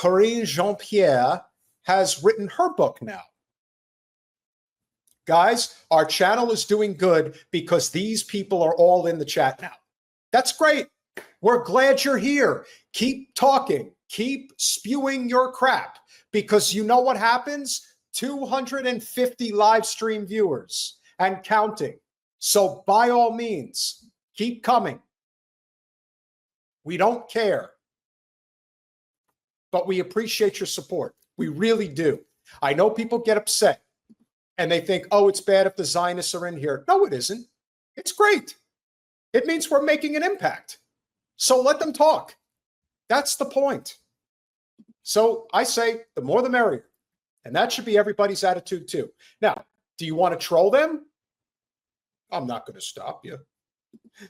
Karine Jean-Pierre has written her book now. Guys, our channel is doing good because these people are all in the chat now. That's great. We're glad you're here. Keep talking. Keep spewing your crap, because you know what happens? 250 live stream viewers and counting. So by all means, keep coming. We don't care, but we appreciate your support. We really do. I know people get upset and they think, oh, it's bad if the Zionists are in here. No, it isn't. It's great. It means we're making an impact. So let them talk. That's the point. So I say the more the merrier. And that should be everybody's attitude too. Now, do you want to troll them? I'm not going to stop you.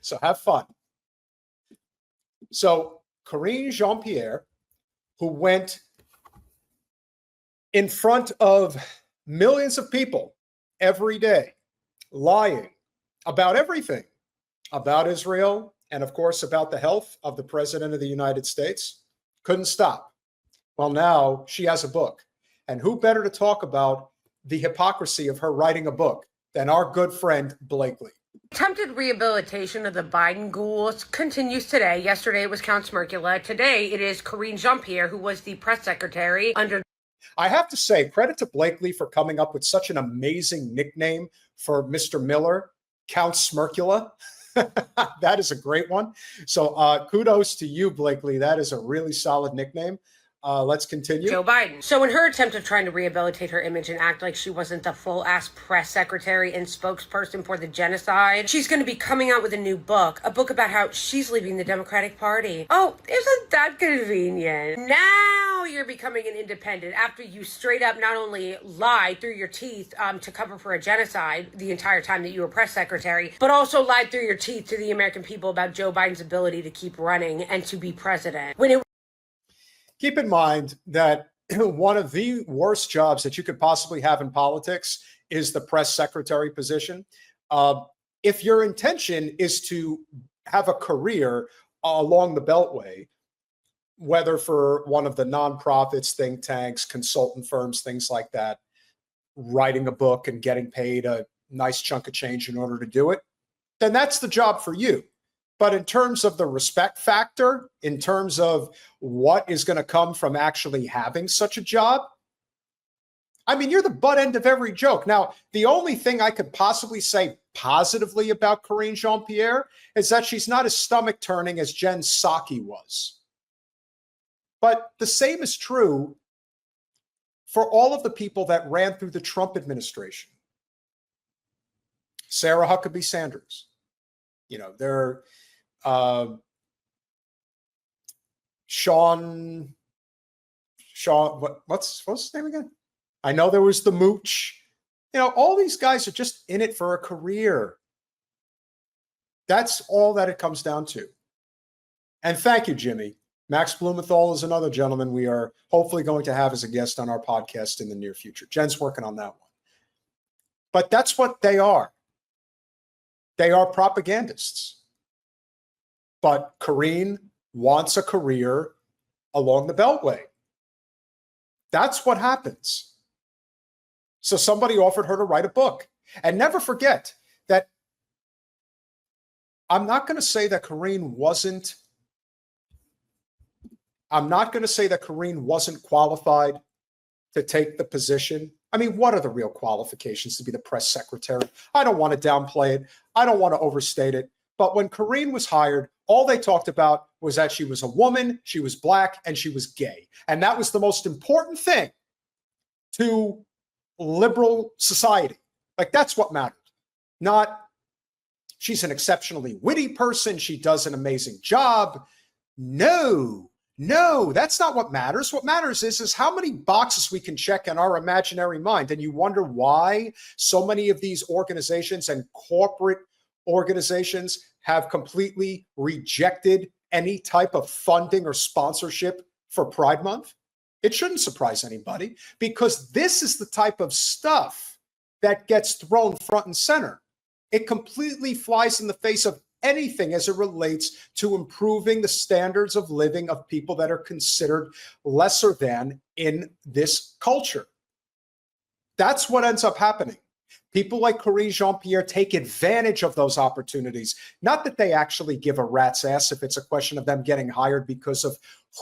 So have fun. So Karine Jean-Pierre, who went in front of millions of people every day, lying about everything, about Israel, and of course about the health of the President of the United States, couldn't stop. Well, now she has a book. And who better to talk about the hypocrisy of her writing a book than our good friend Blakeley? Attempted rehabilitation of the Biden ghouls continues today. Yesterday it was Count Smirkula. Today it is Karine Jean-Pierre, who was the press secretary under... I have to say, credit to Blakeley for coming up with such an amazing nickname for Mr. Miller, Count Smirkula. That is a great one. So kudos to you, Blakeley. That is a really solid nickname. Let's continue. Joe Biden. So in her attempt of trying to rehabilitate her image and act like she wasn't the full-ass press secretary and spokesperson for the genocide, she's going to be coming out with a book about how she's leaving the Democratic Party. Oh, isn't that convenient? Now you're becoming an independent after you straight up not only lied through your teeth to cover for a genocide the entire time that you were press secretary, but also lied through your teeth to the American people about Joe Biden's ability to keep running and to be president. Keep in mind that one of the worst jobs that you could possibly have in politics is the press secretary position. If your intention is to have a career along the Beltway, whether for one of the nonprofits, think tanks, consultant firms, things like that, writing a book and getting paid a nice chunk of change in order to do it, then that's the job for you. But in terms of the respect factor, in terms of what is going to come from actually having such a job, I mean, you're the butt end of every joke. Now, the only thing I could possibly say positively about Karine Jean-Pierre is that she's not as stomach turning as Jen Psaki was. But the same is true for all of the people that ran through the Trump administration. Sarah Huckabee Sanders, you know, they're Sean, what's his name again? I know there was the Mooch. You know, all these guys are just in it for a career. That's all that it comes down to. And thank you, Jimmy. Max Blumenthal is another gentleman we are hopefully going to have as a guest on our podcast in the near future. Jen's working on that one. But that's what they are. They are propagandists. But Karine wants a career along the Beltway. That's what happens. So somebody offered her to write a book. And never forget that I'm not going to say that Karine wasn't qualified to take the position. I mean, what are the real qualifications to be the press secretary? I don't want to downplay it. I don't want to overstate it. But when Karine was hired, all they talked about was that she was a woman, she was black, and she was gay. And that was the most important thing to liberal society. Like, that's what mattered. Not, she's an exceptionally witty person, she does an amazing job. No, that's not what matters. What matters is how many boxes we can check in our imaginary mind. And you wonder why so many of these organizations and corporate organizations have completely rejected any type of funding or sponsorship for Pride Month. It shouldn't surprise anybody, because this is the type of stuff that gets thrown front and center. It completely flies in the face of anything as it relates to improving the standards of living of people that are considered lesser than in this culture. That's what ends up happening. People like Karine Jean-Pierre take advantage of those opportunities. Not that they actually give a rat's ass if it's a question of them getting hired because of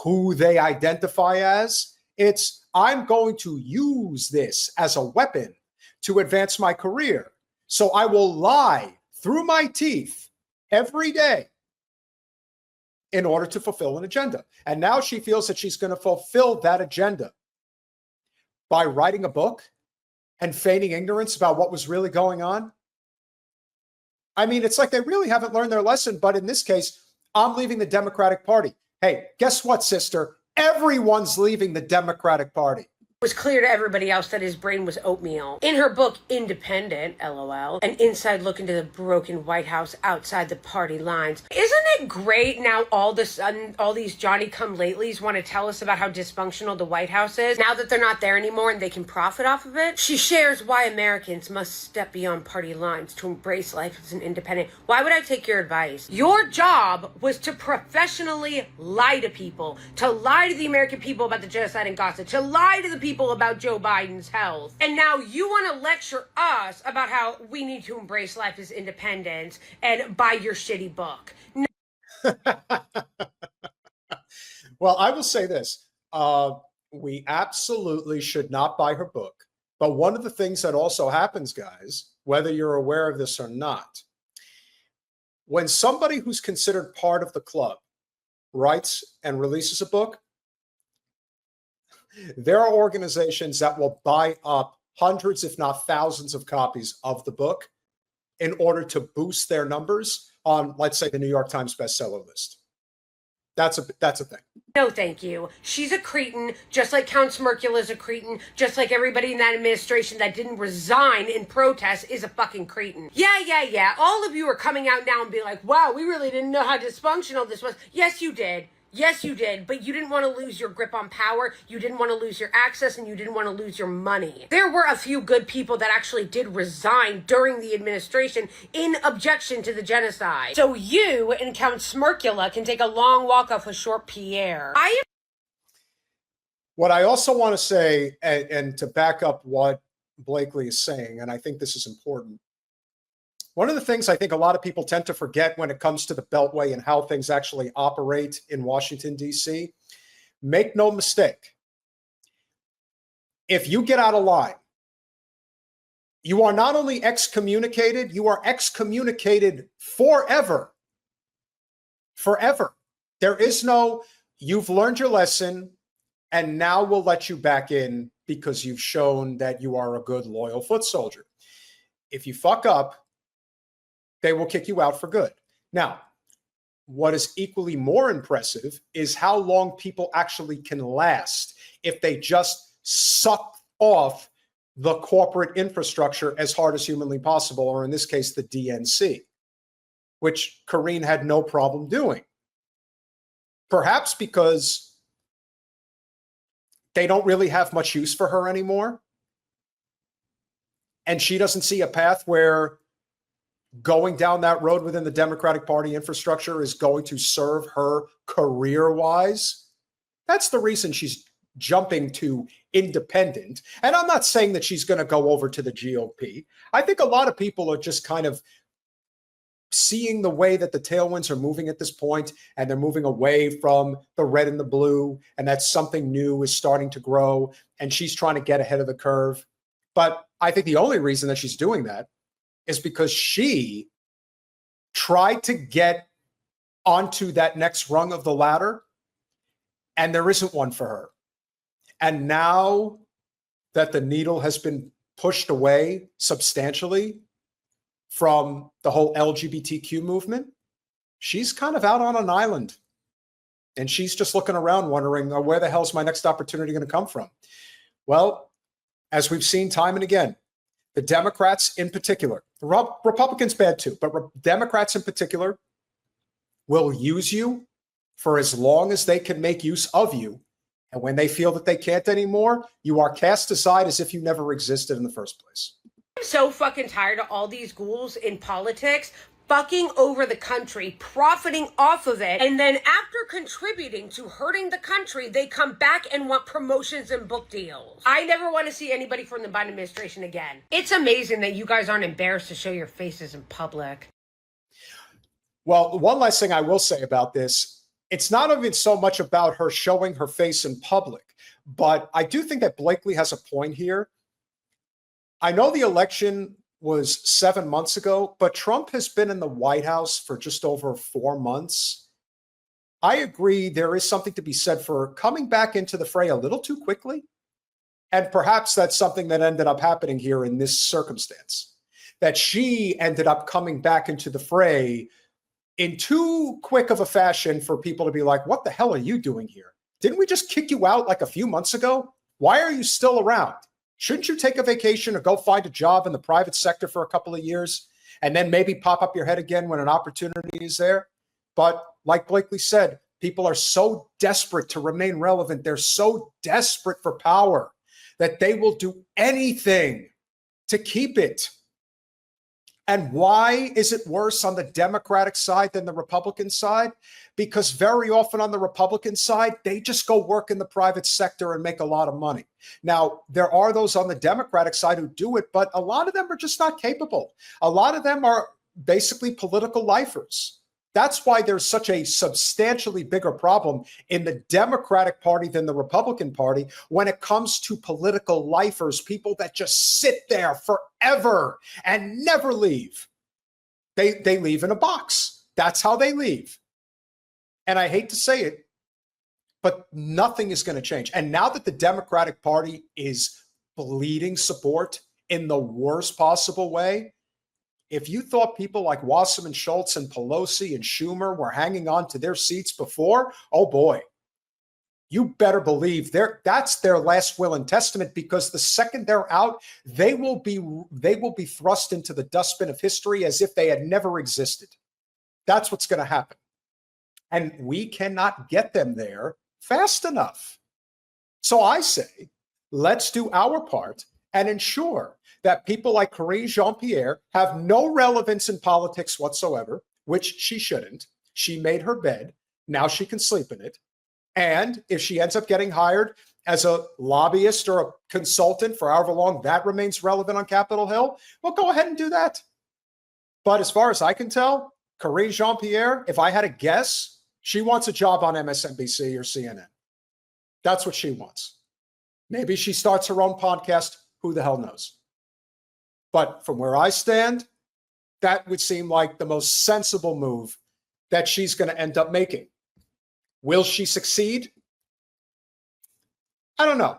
who they identify as. It's, I'm going to use this as a weapon to advance my career. So I will lie through my teeth every day in order to fulfill an agenda. And now she feels that she's going to fulfill that agenda by writing a book and feigning ignorance about what was really going on. I mean, it's like they really haven't learned their lesson. But in this case, I'm leaving the Democratic Party. Hey, guess what, sister? Everyone's leaving the Democratic Party. It was clear to everybody else that his brain was oatmeal. In her book, Independent, LOL, an inside look into the broken White House outside the party lines. Isn't it great now all of a sudden all these Johnny-come-latelys want to tell us about how dysfunctional the White House is, now that they're not there anymore and they can profit off of it? She shares why Americans must step beyond party lines to embrace life as an independent. Why would I take your advice? Your job was to professionally lie to people, to lie to the American people about the genocide and Gaza, to lie to the people about Joe Biden's health. And now you want to lecture us about how we need to embrace life as independence and buy your shitty book. No. Well, I will say this. We absolutely should not buy her book. But one of the things that also happens, guys, whether you're aware of this or not, when somebody who's considered part of the club writes and releases a book, there are organizations that will buy up hundreds, if not thousands, of copies of the book in order to boost their numbers on, let's say, the New York Times bestseller list. That's a thing. No, thank you. She's a cretin, just like Count Smirkula is a cretin, just like everybody in that administration that didn't resign in protest is a fucking cretin. Yeah. All of you are coming out now and being like, wow, we really didn't know how dysfunctional this was. Yes, you did. Yes, you did, but you didn't want to lose your grip on power, you didn't want to lose your access, and you didn't want to lose your money. There were a few good people that actually did resign during the administration in objection to the genocide. So you and Count Smirkula can take a long walk off with short Pierre. What I also want to say, and to back up what Blakeley is saying, and I think this is important, one of the things I think a lot of people tend to forget when it comes to the Beltway and how things actually operate in Washington, D.C., make no mistake, if you get out of line, you are not only excommunicated, you are excommunicated forever. Forever. There is no, you've learned your lesson, and now we'll let you back in because you've shown that you are a good, loyal foot soldier. If you fuck up, they will kick you out for good. Now, what is equally more impressive is how long people actually can last if they just suck off the corporate infrastructure as hard as humanly possible, or in this case, the DNC, which Karine had no problem doing. Perhaps because they don't really have much use for her anymore. And she doesn't see a path where going down that road within the Democratic Party infrastructure is going to serve her career-wise. That's the reason she's jumping to independent. And I'm not saying that she's going to go over to the GOP. I think a lot of people are just kind of seeing the way that the tailwinds are moving at this point, and they're moving away from the red and the blue, and that something new is starting to grow, and she's trying to get ahead of the curve. But I think the only reason that she's doing that is because she tried to get onto that next rung of the ladder, and there isn't one for her. And now that the needle has been pushed away substantially from the whole LGBTQ movement, she's kind of out on an island. And she's just looking around wondering, oh, where the hell's my next opportunity going to come from? Well, as we've seen time and again, the Democrats in particular, Republicans bad too, but Democrats in particular will use you for as long as they can make use of you. And when they feel that they can't anymore, you are cast aside as if you never existed in the first place. I'm so fucking tired of all these ghouls in politics fucking over the country, profiting off of it, and then after contributing to hurting the country, they come back and want promotions and book deals. I never want to see anybody from the Biden administration again. It's amazing that you guys aren't embarrassed to show your faces in public. Well, one last thing I will say about this, it's not even so much about her showing her face in public, but I do think that Blakeley has a point here. I know the election was 7 months ago, but Trump has been in the White House for just over 4 months. I agree there is something to be said for coming back into the fray a little too quickly. And perhaps that's something that ended up happening here in this circumstance, that she ended up coming back into the fray in too quick of a fashion for people to be like, what the hell are you doing here? Didn't we just kick you out like a few months ago? Why are you still around? Shouldn't you take a vacation or go find a job in the private sector for a couple of years and then maybe pop up your head again when an opportunity is there? But like Blakeley said, people are so desperate to remain relevant. They're so desperate for power that they will do anything to keep it. And why is it worse on the Democratic side than the Republican side? Because very often on the Republican side, they just go work in the private sector and make a lot of money. Now, there are those on the Democratic side who do it, but a lot of them are just not capable. A lot of them are basically political lifers. That's why there's such a substantially bigger problem in the Democratic Party than the Republican Party when it comes to political lifers, people that just sit there forever and never leave. They leave in a box. That's how they leave. And I hate to say it, but nothing is going to change. And now that the Democratic Party is bleeding support in the worst possible way, if you thought people like Wasserman Schultz and Pelosi and Schumer were hanging on to their seats before, oh boy, you better believe that's their last will and testament, because the second they're out, they will be thrust into the dustbin of history as if they had never existed. That's what's going to happen. And we cannot get them there fast enough. So I say, let's do our part and ensure that people like Karine Jean-Pierre have no relevance in politics whatsoever, which she shouldn't. She made her bed. Now she can sleep in it. And if she ends up getting hired as a lobbyist or a consultant for however long that remains relevant on Capitol Hill, well, go ahead and do that. But as far as I can tell, Karine Jean-Pierre, if I had to guess, she wants a job on MSNBC or CNN. That's what she wants. Maybe she starts her own podcast. Who the hell knows? But from where I stand, that would seem like the most sensible move that she's going to end up making. Will she succeed? I don't know.